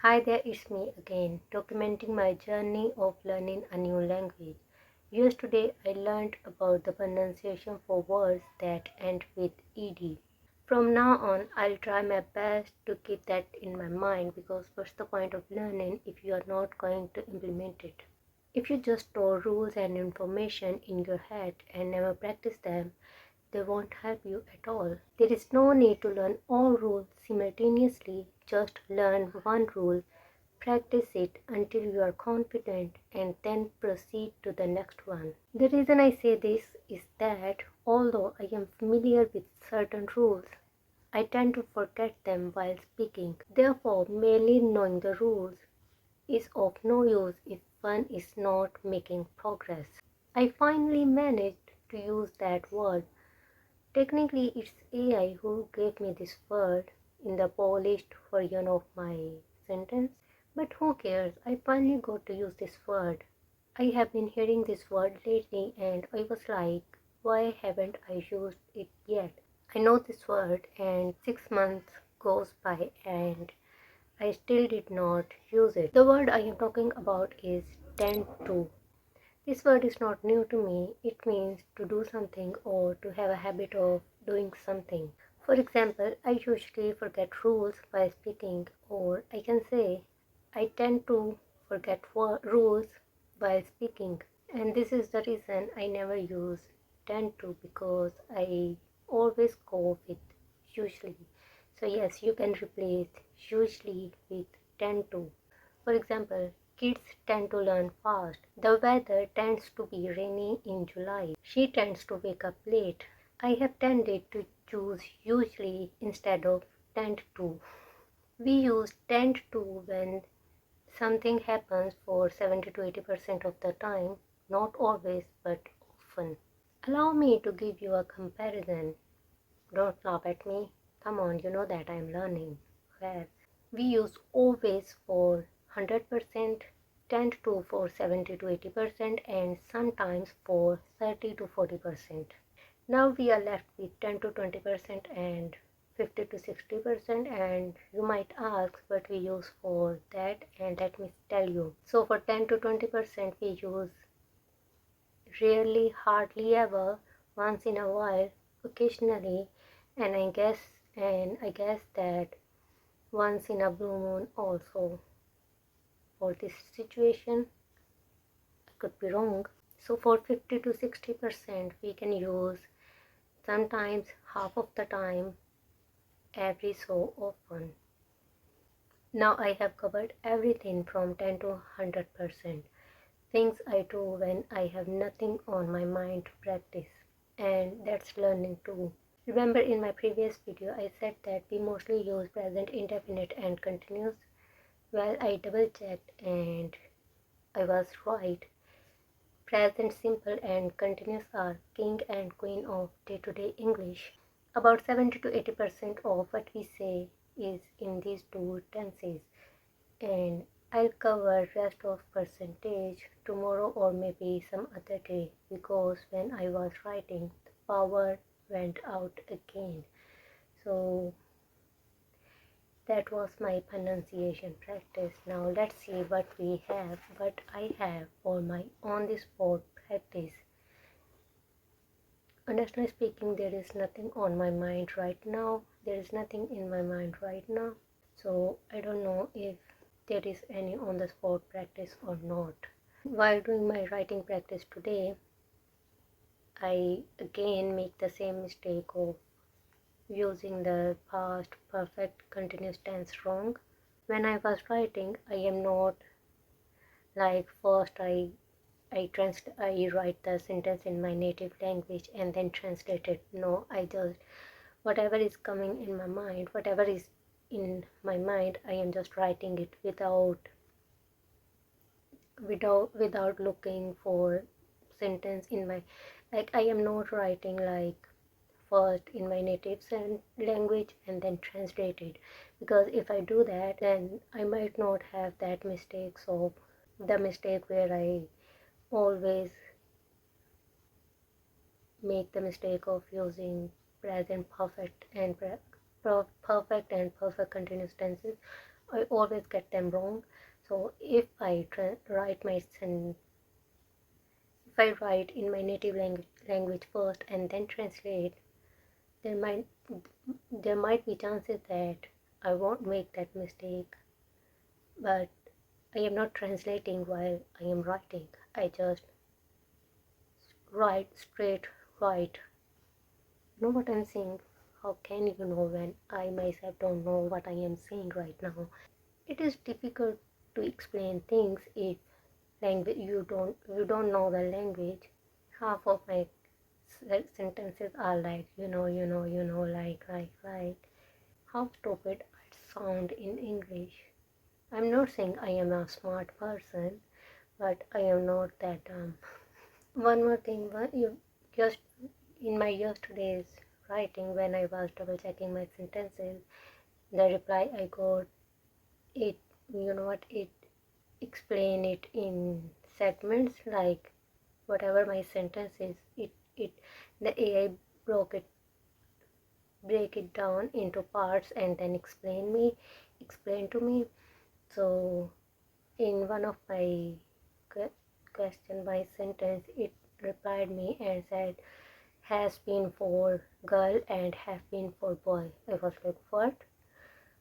Hi there, it's me again, documenting my journey of learning a new language. Yesterday, I learned about the pronunciation for words that end with ed. From now on, I'll try my best to keep that in my mind because what's the point of learning if you are not going to implement it? If you just store rules and information in your head and never practice them, they won't help you at all. There is no need to learn all rules simultaneously, just learn one rule, practice it until you are confident, and then proceed to the next one. The reason I say this is that although I am familiar with certain rules, I tend to forget them while speaking. Therefore, merely knowing the rules is of no use if one is not making progress. I finally managed to use that word. Technically, it's AI who gave me this word in the polished version of my sentence. But who cares? I finally got to use this word. I have been hearing this word lately and I was like, why haven't I used it yet? I know this word and 6 months goes by and I still did not use it. The word I am talking about is tend to. This word is not new to me. It means to do something or to have a habit of doing something. For example, I usually forget rules while speaking, or I can say I tend to forget rules while speaking. And this is the reason I never use tend to because I always go with usually. So yes, you can replace usually with tend to. For example, kids tend to learn fast. The weather tends to be rainy in July. She tends to wake up late. I have tended to choose usually instead of tend to. We use tend to when something happens for 70 to 80% of the time, not always but often. Allow me to give you a comparison. Don't laugh at me. Come on, you know that I am learning. Where we use always for 100%, tend to for 70 to 80%, and sometimes for 30 to 40%. Now we are left with 10 to 20% and 50 to 60%, and you might ask what we use for that, and let me tell you. So for 10 to 20% we use rarely, hardly ever, once in a while, occasionally, and I guess that once in a blue moon also. For this situation, I could be wrong. So for 50 to 60% we can use sometimes half of the time, every so often. Now I have covered everything from 10 to 100%. Things I do when I have nothing on my mind to practice. And that's learning too. Remember in my previous video I said that we mostly use present indefinite and continuous. Well, I double checked and I was right. Present simple and continuous are king and queen of day-to-day English. About 70 to 80% of what we say is in these two tenses, and I'll cover rest of percentage tomorrow or maybe some other day because when I was writing the power went out again. So that was my pronunciation practice. Now let's see what I have for my on the spot practice. Honestly speaking, there is nothing on my mind right now. There is nothing in my mind right now. So I don't know if there is any on the spot practice or not. While doing my writing practice today, I again make the same mistake of using the past perfect continuous tense wrong. When I was writing, I am not like first I write the sentence in my native language and then translate it. No, I just whatever is coming in my mind, whatever is in my mind, I am just writing it without looking for sentence in my, like I am not writing like first in my native language and then translate it, because if I do that then I might not have that mistakes of the mistake where I always make the mistake of using present perfect and perfect continuous tenses. I always get them wrong. So if I write in my native language first and then translate, there might there might be chances that I won't make that mistake. But I am not translating while I am writing. I just write straight, write. You know what I'm saying? How can you know when I myself don't know what I am saying right now? It is difficult to explain things if language you don't know the language. Half of my sentences are like like. How stupid I sound in English. I'm not saying I am a smart person, but I am not that dumb. One more thing, you just in my yesterday's writing, when I was double checking my sentences, the reply I got, it you know what it explain it in segments, like whatever my sentence is, it the AI broke it break it down into parts and then explain to me. So in one of my question by sentence, it replied me and said has been for girl and have been for boy. I was like, what?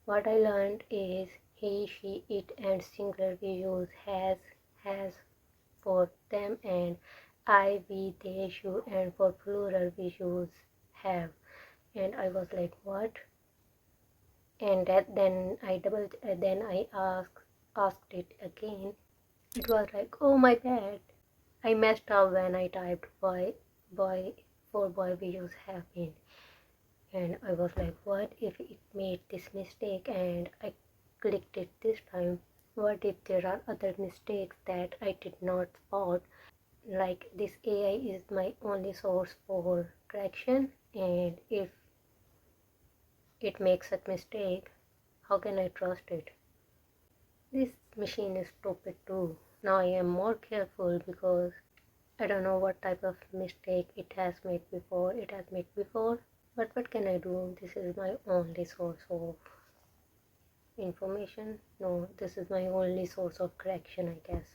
What I learned is he, she, it, and singular we use has for them, and I, we, they, you, and for plural we use have. And I was like, what? And then I asked it again. It was like, oh my bad. I messed up when I typed boy for boy we use have been. And I was like, what if it made this mistake and I clicked it this time? What if there are other mistakes that I did not spot? Like, this AI is my only source for correction, and if it makes a mistake, how can I trust it? This machine is stupid too. Now I am more careful because I don't know what type of mistake it has made before. But what can I do? This is my only source of information. No, this is my only source of correction, I guess.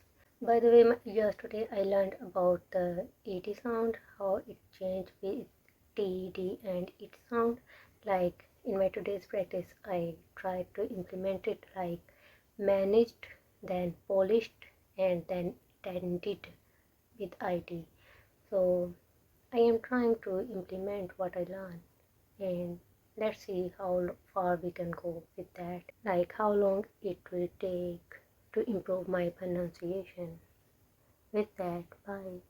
By the way, yesterday I learned about the ED sound, how it changed with TED and it sound. Like in my today's practice, I tried to implement it like managed, then polished, and then tended with IT. So I am trying to implement what I learned, and let's see how far we can go with that, like how long it will take to improve my pronunciation. With that, bye.